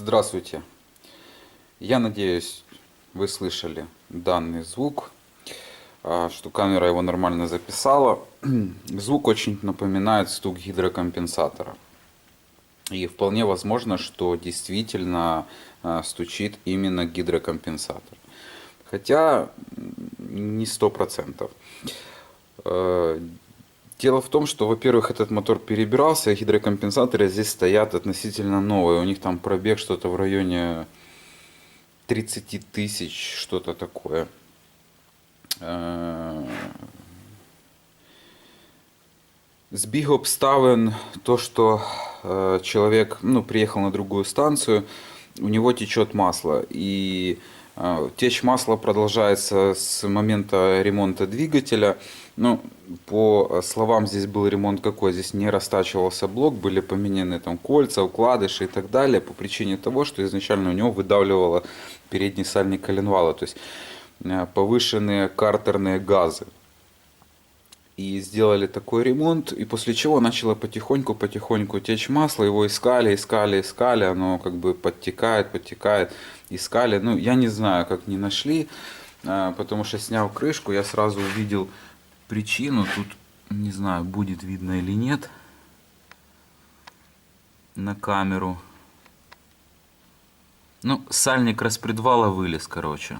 Здравствуйте. Я надеюсь, вы слышали данный звук, что камера его нормально записала. Звук очень напоминает стук гидрокомпенсатора. И вполне возможно, что действительно стучит именно гидрокомпенсатор. Хотя не 100%. Дело в том, что, во-первых, этот мотор перебирался, а гидрокомпенсаторы здесь стоят относительно новые. У них там пробег что-то в районе 30 тысяч, что-то такое. Збіг обставин, то, что человек приехал на другую станцию, у него течет масло. И течь масла продолжается с момента ремонта двигателя. Ну, по словам, здесь был ремонт какой? Здесь не растачивался блок, были поменены там кольца, укладыши и так далее, по причине того, что изначально у него выдавливало передний сальник коленвала, то есть повышенные картерные газы. И сделали такой ремонт, и после чего начало потихоньку течь масло, его искали, оно как бы подтекает, искали. Ну, я не знаю, как не нашли, потому что, сняв крышку, я сразу увидел причину. Тут, не знаю, будет видно или нет на камеру. Ну, сальник распредвала вылез, короче.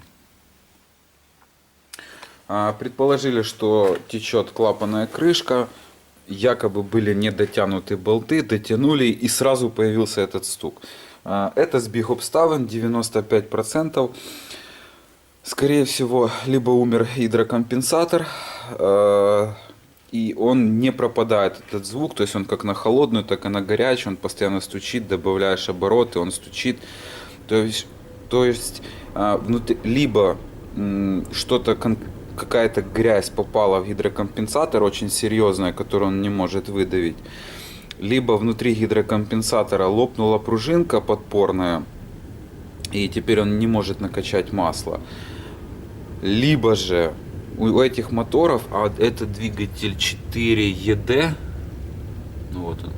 Предположили, что течет клапанная крышка, якобы были не дотянуты болты, дотянули, и сразу появился этот стук. Это збіг обставин 95%. Скорее всего, либо умер гидрокомпенсатор, и он не пропадает, этот звук, то есть он как на холодную, так и на горячую, он постоянно стучит, добавляешь обороты, он стучит. То есть внутри, либо что-то, какая-то грязь попала в гидрокомпенсатор очень серьезная, которую он не может выдавить, либо внутри гидрокомпенсатора лопнула пружинка подпорная, и теперь он не может накачать масло, либо же у этих моторов, а это двигатель 4ED, ну вот он,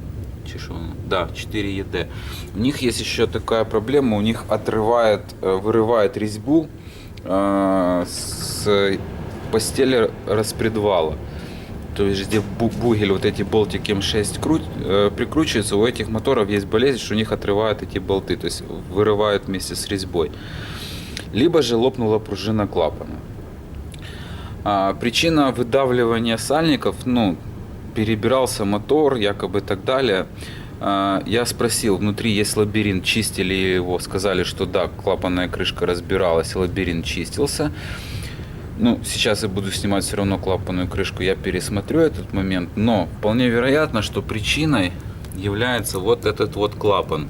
да, 4ED, у них есть еще такая проблема, у них вырывает резьбу с постели распредвала. То есть где бугель, вот эти болтики М6 прикручиваются, у этих моторов есть болезнь, что у них отрывают эти болты, то есть вырывают вместе с резьбой. Либо же лопнула пружина клапана. Причина выдавливания сальников, перебирался мотор, якобы, и так далее. Я спросил, внутри есть лабиринт, чистили его, сказали, что да, клапанная крышка разбиралась, лабиринт чистился. Сейчас я буду снимать все равно клапанную крышку, я пересмотрю этот момент, но вполне вероятно, что причиной является вот этот вот клапан.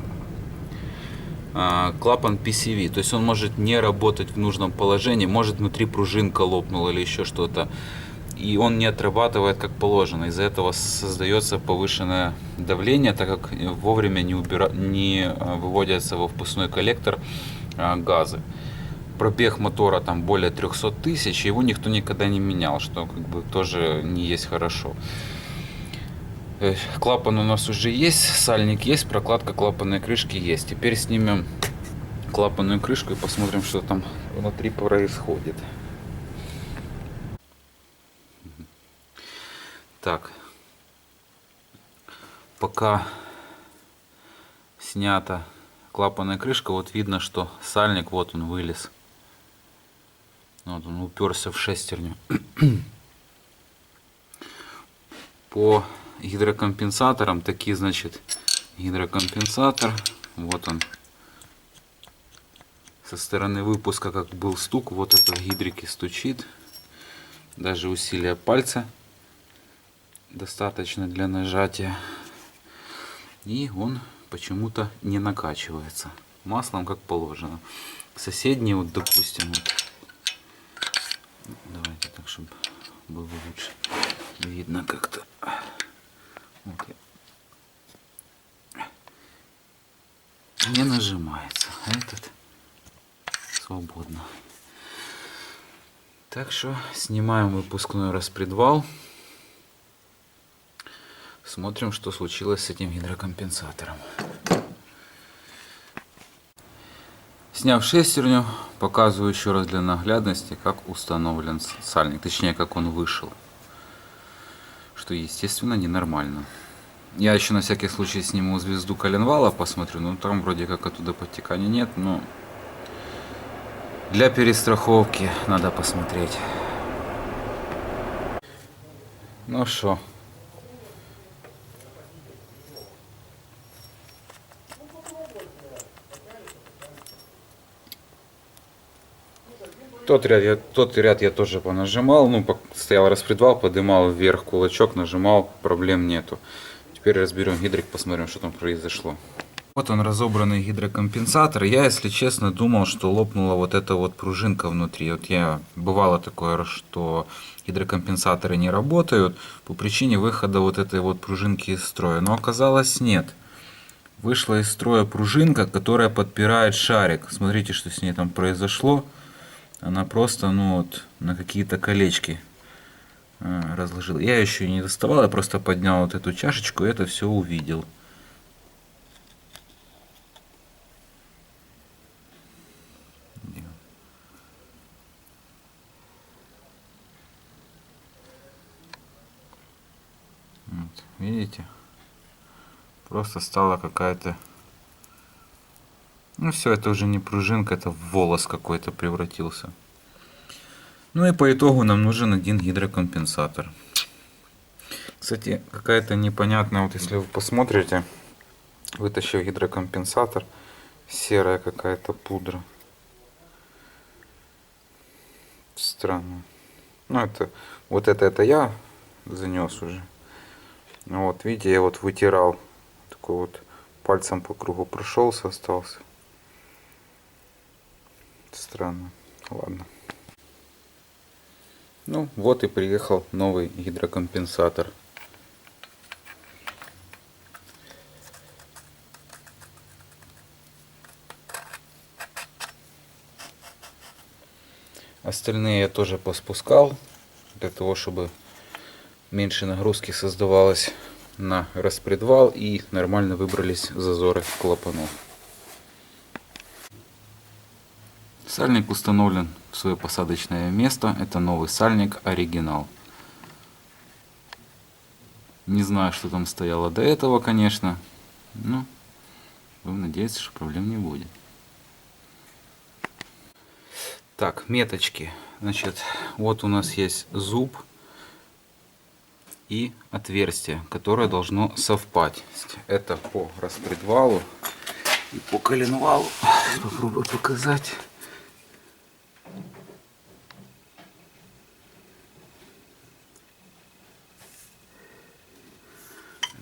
Клапан PCV, то есть он может не работать в нужном положении, может внутри пружинка лопнула или еще что-то, и он не отрабатывает как положено. Из-за этого создается повышенное давление, так как вовремя не выводятся во впускной коллектор газы. Пробег мотора там более 300 тысяч, его никто никогда не менял, что как бы тоже не есть хорошо. Клапан у нас уже есть, сальник есть, прокладка клапанной крышки есть. Теперь снимем клапанную крышку и посмотрим, что там внутри происходит. Так, пока снята клапанная крышка, вот видно, что сальник, вот он вылез. Вот он уперся в шестерню. По гидрокомпенсаторам такие, значит, гидрокомпенсатор. Вот он. Со стороны выпуска, как был стук, вот это в гидрике стучит. Даже усилия пальца достаточно для нажатия. И он почему-то не накачивается маслом, как положено. Соседние, вот, допустим, давайте так, чтобы было лучше видно как-то. Вот. Не нажимается, а этот свободно. Так что снимаем выпускной распредвал. Смотрим, что случилось с этим гидрокомпенсатором. Сняв шестерню, показываю еще раз для наглядности, как установлен сальник. Точнее, как он вышел. Что, естественно, ненормально. Я еще на всякий случай сниму звезду коленвала, посмотрю. Ну, там вроде как оттуда подтекания нет, но для перестраховки надо посмотреть. Ну что? Тот ряд я тоже понажимал, ну, стоял распредвал, поднимал вверх кулачок, нажимал, проблем нету. Теперь разберем гидрик, посмотрим, что там произошло. Вот он, разобранный гидрокомпенсатор. Я, если честно, думал, что лопнула вот эта вот пружинка внутри. Вот бывало такое, что гидрокомпенсаторы не работают по причине выхода вот этой вот пружинки из строя. Но оказалось нет. Вышла из строя пружинка, которая подпирает шарик. Смотрите, что с ней там произошло. Она просто, ну вот, на какие-то колечки разложила. Я еще и не доставал, я просто поднял вот эту чашечку и это все увидел. Вот, видите? Просто стала какая-то... Ну все, это уже не пружинка, это волос какой-то превратился. Ну и по итогу нам нужен один гидрокомпенсатор. Кстати, какая-то непонятная, вот если вы посмотрите, вытащил гидрокомпенсатор, серая какая-то пудра. Странно. Ну это я занес уже. Вот видите, я вот вытирал, такой вот пальцем по кругу прошелся, остался. Странно. Ладно. Ну вот и приехал новый гидрокомпенсатор. Остальные я тоже поспускал, для того, чтобы меньше нагрузки создавалось на распредвал и нормально выбрались зазоры клапанов. Сальник установлен в свое посадочное место. Это новый сальник оригинал. Не знаю, что там стояло до этого, конечно. Но будем надеяться, что проблем не будет. Так, меточки. Значит, вот у нас есть зуб и отверстие, которое должно совпасть. Это по распредвалу и по коленвалу. Попробую показать.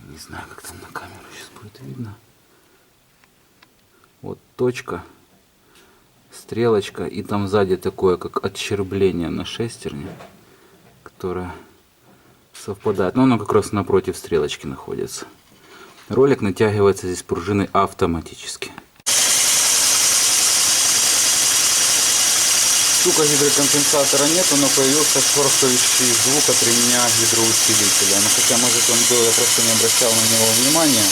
Не знаю, как там на камеру сейчас будет видно. Вот точка, стрелочка, и там сзади такое, как отщербление на шестерне, которое совпадает. Но оно как раз напротив стрелочки находится. Ролик натягивается здесь пружиной автоматически. Штука гидрокомпенсатора нету, но появился шоркающий звук от ремня гидроусилителя. Но хотя, может, он был, я просто не обращал на него внимания.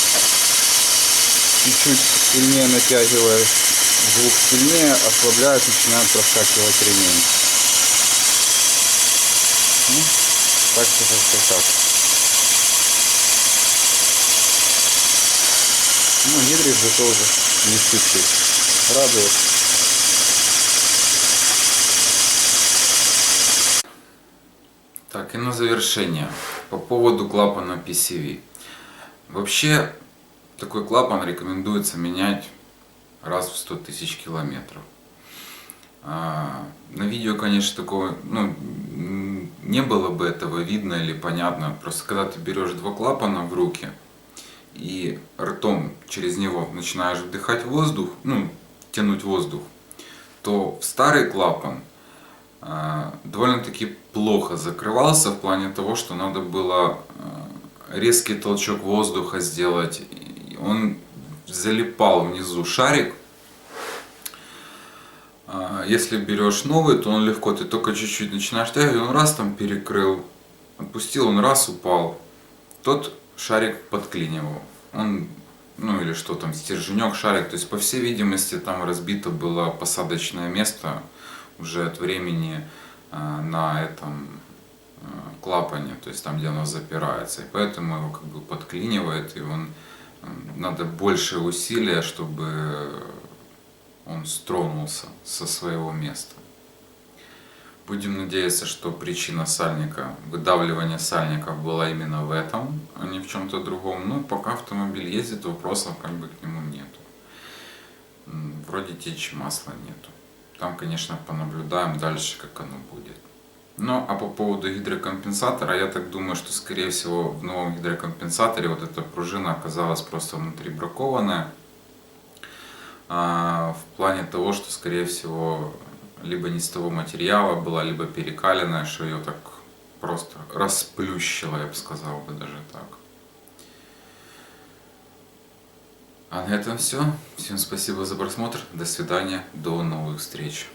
Чуть-чуть сильнее натягиваешь, звук сильнее, ослабляет, начинает проскакивать ремень. Ну, так что как-то так. Ну, гидрик же тоже не сыпчий. Радует. Так, и на завершение. По поводу клапана PCV. Вообще, такой клапан рекомендуется менять раз в 100 тысяч километров. На видео, конечно, такого, ну, не было бы этого видно или понятно. Просто когда ты берешь два клапана в руки и ртом через него начинаешь вдыхать воздух, ну, тянуть воздух, то в старый клапан довольно-таки плохо закрывался в плане того, что надо было резкий толчок воздуха сделать. Он залипал внизу шарик. Если берешь новый, то он легко, ты только чуть-чуть начинаешь тягивать, он раз там перекрыл, отпустил, он раз упал. Тот шарик подклинивал. Он ну или что там, стерженек, шарик. То есть, по всей видимости, там разбито было посадочное место уже от времени на этом клапане, то есть там, где оно запирается. И поэтому его как бы подклинивает, и надо больше усилия, чтобы он стронулся со своего места. Будем надеяться, что причина сальника, выдавливания сальников была именно в этом, а не в чем-то другом. Но пока автомобиль ездит, вопросов как бы к нему нету. Вроде течи масла нету. Там, конечно, понаблюдаем дальше, как оно будет. Ну, а по поводу гидрокомпенсатора, я так думаю, что, скорее всего, в новом гидрокомпенсаторе вот эта пружина оказалась просто внутри бракованная. В плане того, что, скорее всего, либо не с того материала была, либо перекаленная, что ее так просто расплющило, я бы сказал бы даже так. А на этом все. Всем спасибо за просмотр. До свидания. До новых встреч.